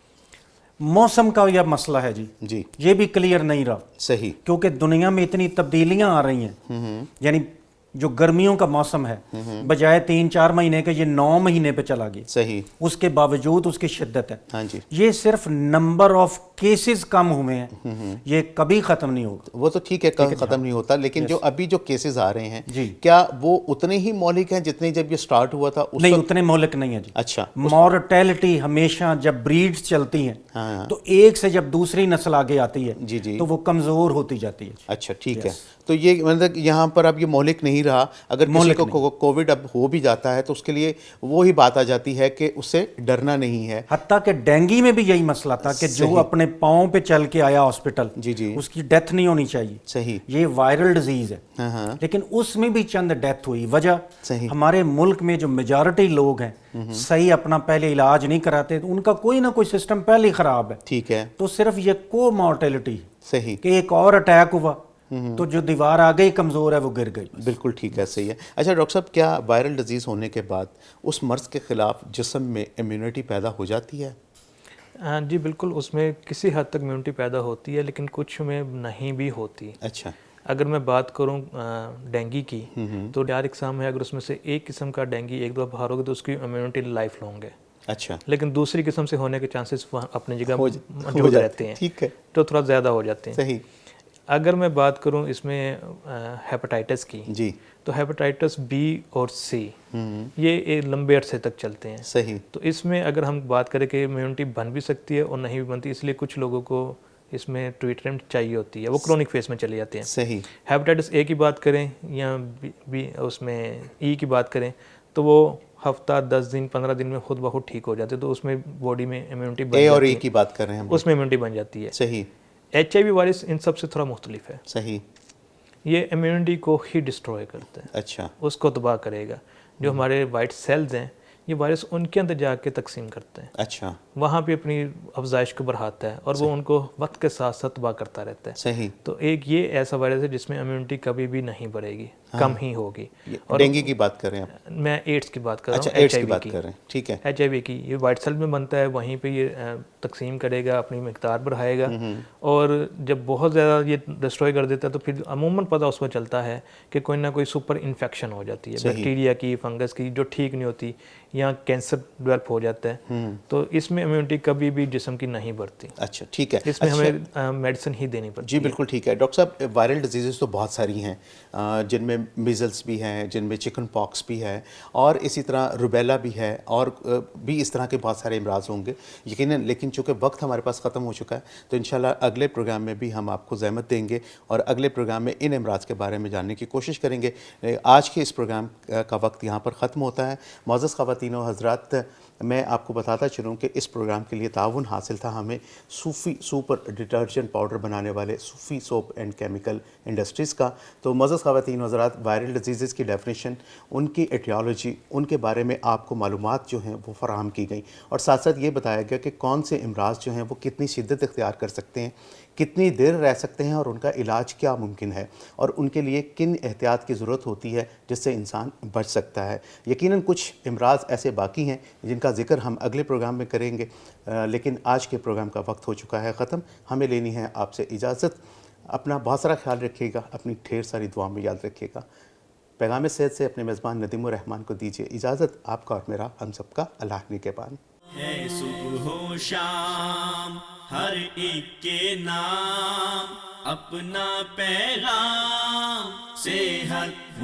موسم کا یہ مسئلہ ہے جی, یہ بھی کلیئر نہیں رہا. صحیح. کیونکہ دنیا میں اتنی تبدیلیاں آ رہی ہیں. یعنی جو گرمیوں کا موسم ہے بجائے 3-4 مہینے کے یہ 9 مہینے پہ چلا گیا. صحیح. اس کے باوجود اس کی شدت ہے. ہاں جی. یہ صرف نمبر آف کیسز کم ہوئے ہیں, یہ کبھی ختم نہیں ہوگا. وہ تو ٹھیک ہے, ختم نہیں ہوتا, لیکن جو ابھی جو کیسز آ رہے ہیں کیا وہ اتنے ہی مہلک ہیں جتنے جب یہ سٹارٹ ہوا تھا؟ نہیں, اتنے مہلک نہیں ہیں جی. اچھا. مورٹیلٹی ہمیشہ جب بریڈز چلتی ہیں تو ایک سے جب دوسری نسل آگے آتی ہے تو وہ کمزور ہوتی جاتی ہے. اچھا ٹھیک ہے. تو یہ مطلب یہاں پر اب یہ مہلک نہیں رہا. اگر کسی کو کووڈ اب ہو بھی جاتا ہے تو اس کے لیے وہی بات آ جاتی ہے کہ اس سے ڈرنا نہیں ہے. حتیٰ کہ ڈینگی میں بھی یہی مسئلہ تھا کہ جو اپنے پاؤں پہ چل کے آیا ہاسپٹل, اس کی ڈیتھ نہیں ہونی چاہیے. صحیح. یہ وائرل ڈیزیز ہے, لیکن اس میں بھی چند ڈیتھ ہوئی. وجہ ہمارے ملک میں جو میجارٹی لوگ ہیں صحیح اپنا پہلے علاج نہیں کراتے, ان کا کوئی نہ کوئی سسٹم پہلے ہی خراب ہے. ٹھیک ہے. تو صرف یہ کو مورٹیلٹی. صحیح. کہ ایک اور اٹیک ہوا تو جو دیوار آ گئی کمزور ہے وہ گر گئی. بالکل ٹھیک ہے, صحیح ہے. اچھا ڈاکٹر صاحب, کیا وائرل ڈیزیز ہونے کے بعد اس مرض کے خلاف جسم میں امیونٹی پیدا ہو جاتی ہے؟ جی بالکل, اس میں کسی حد تک امیونٹی پیدا ہوتی ہے, لیکن کچھ میں نہیں بھی ہوتی. اچھا. اگر میں بات کروں ڈینگی کی تو 4 اقسام ہے. اگر اس میں سے ایک قسم کا ڈینگی ایک دو بخار ہوگا تو اس کی امیونٹی لائف لانگ ہے. اچھا. لیکن دوسری قسم سے ہونے کے چانسز اپنی جگہ موجود رہتے ہیں. ٹھیک ہے. تو تھوڑا زیادہ ہو جاتے ہیں. صحیح. اگر میں بات کروں اس میں ہیپاٹائٹس کی, جی, تو ہیپاٹائٹس بی اور سی یہ لمبے عرصے تک چلتے ہیں. صحیح. تو اس میں اگر ہم بات کریں کہ امیونٹی بن بھی سکتی ہے اور نہیں بھی بنتی, اس لیے کچھ لوگوں کو اس میں ٹریٹمنٹ چاہیے ہوتی ہے, وہ کرونک فیس میں چلے جاتے ہیں. صحیح. ہیپاٹائٹس اے کی بات کریں یا اس میں ای کی بات کریں تو وہ ہفتہ 10 دن 15 دن میں خود بخود ٹھیک ہو جاتے ہیں. تو اس میں باڈی میں امیونٹی بن جاتی ہے. اے اور ای کی بات کر رہے ہیں ہم, اس میں امیونٹی بن جاتی ہے. صحیح. ایچ آئی وی وائرس ان سب سے تھوڑا مختلف ہے. صحیح. یہ امیونٹی کو ہی ڈسٹروائے کرتا ہے. اچھا. اس کو تباہ کرے گا. جو ہمارے وائٹ سیلز ہیں یہ وائرس ان کے اندر جا کے تقسیم کرتے ہیں, اچھا وہاں پہ اپنی افزائش کو بڑھاتا ہے اور وہ ان کو وقت کے ساتھ ساتھ تباہ کرتا رہتا ہے. صحیح. تو ایک یہ ایسا وائرس ہے جس میں امیونٹی کبھی بھی نہیں بڑھے گی, کم ہی ہوگی. اور ڈینگی کی بات کر رہے ہیں آپ؟ میں ایڈس کی بات کر رہا اچھا ہوں, ایڈس کی بات کر رہے ہیں, ٹھیک ہے. ایچ آئی وی کی, یہ وائٹ سیل میں بنتا ہے, وہیں پہ یہ تقسیم کرے گا, اپنی مقدار بڑھائے گا, اور جب بہت زیادہ یہ ڈسٹروائے کر دیتا ہے تو پھر عموماً پتہ اس کو چلتا ہے کہ کوئی نہ کوئی سپر انفیکشن ہو جاتی ہے, بیکٹیریا کی, فنگس کی, جو ٹھیک نہیں ہوتی, یا کینسر ڈیولپ ہو جاتا ہے. تو اس میں امیونٹی کبھی بھی جسم کی نہیں بڑھتی. اچھا ٹھیک ہے. اس میں ہمیں میڈیسن ہی دینی پڑتی جی بالکل ٹھیک ہے. ڈاکٹر صاحب وائرل ڈیزیزز تو بہت ساری ہیں, جن میں میزلس بھی ہیں, جن میں چکن پاکس بھی ہے, اور اسی طرح روبیلا بھی ہے, اور بھی اس طرح کے بہت سارے امراض ہوں گے یقیناً. لیکن چونکہ وقت ہمارے پاس ختم ہو چکا ہے تو انشاءاللہ اگلے پروگرام میں بھی ہم آپ کو زحمت دیں گے اور اگلے پروگرام میں ان امراض کے بارے میں جاننے کی کوشش کریں گے. آج کے اس پروگرام کا وقت یہاں پر ختم ہوتا ہے. معزز خواتین و حضرات, میں آپ کو بتاتا چلوں کہ اس پروگرام کے لیے تعاون حاصل تھا ہمیں صوفی سپر ڈٹرجنٹ پاؤڈر بنانے والے صوفی سوپ اینڈ کیمیکل انڈسٹریز کا. تو معزز خواتین و حضرات, وائرل ڈیزیزز کی ڈیفینیشن, ان کی ایٹیالوجی, ان کے بارے میں آپ کو معلومات جو ہیں وہ فراہم کی گئیں, اور ساتھ ساتھ یہ بتایا گیا کہ کون سے امراض جو ہیں وہ کتنی شدت اختیار کر سکتے ہیں, کتنی دیر رہ سکتے ہیں, اور ان کا علاج کیا ممکن ہے, اور ان کے لیے کن احتیاط کی ضرورت ہوتی ہے جس سے انسان بچ سکتا ہے. یقیناً کچھ امراض ایسے باقی ہیں جن کا ذکر ہم اگلے پروگرام میں کریں گے, لیکن آج کے پروگرام کا وقت ہو چکا ہے ختم. ہمیں لینی ہے آپ سے اجازت. اپنا بہت سارا خیال رکھیے گا, اپنی ڈھیر ساری دعاؤں میں یاد رکھیے گا. پیغام صحت سے اپنے میزبان ندیم الرحمان کو دیجیے اجازت. آپ کا اور میرا, ہم سب کا اللہ نگہبان. ہے صبح و شام ہر ایک کے نام, اپنا پیغام صحت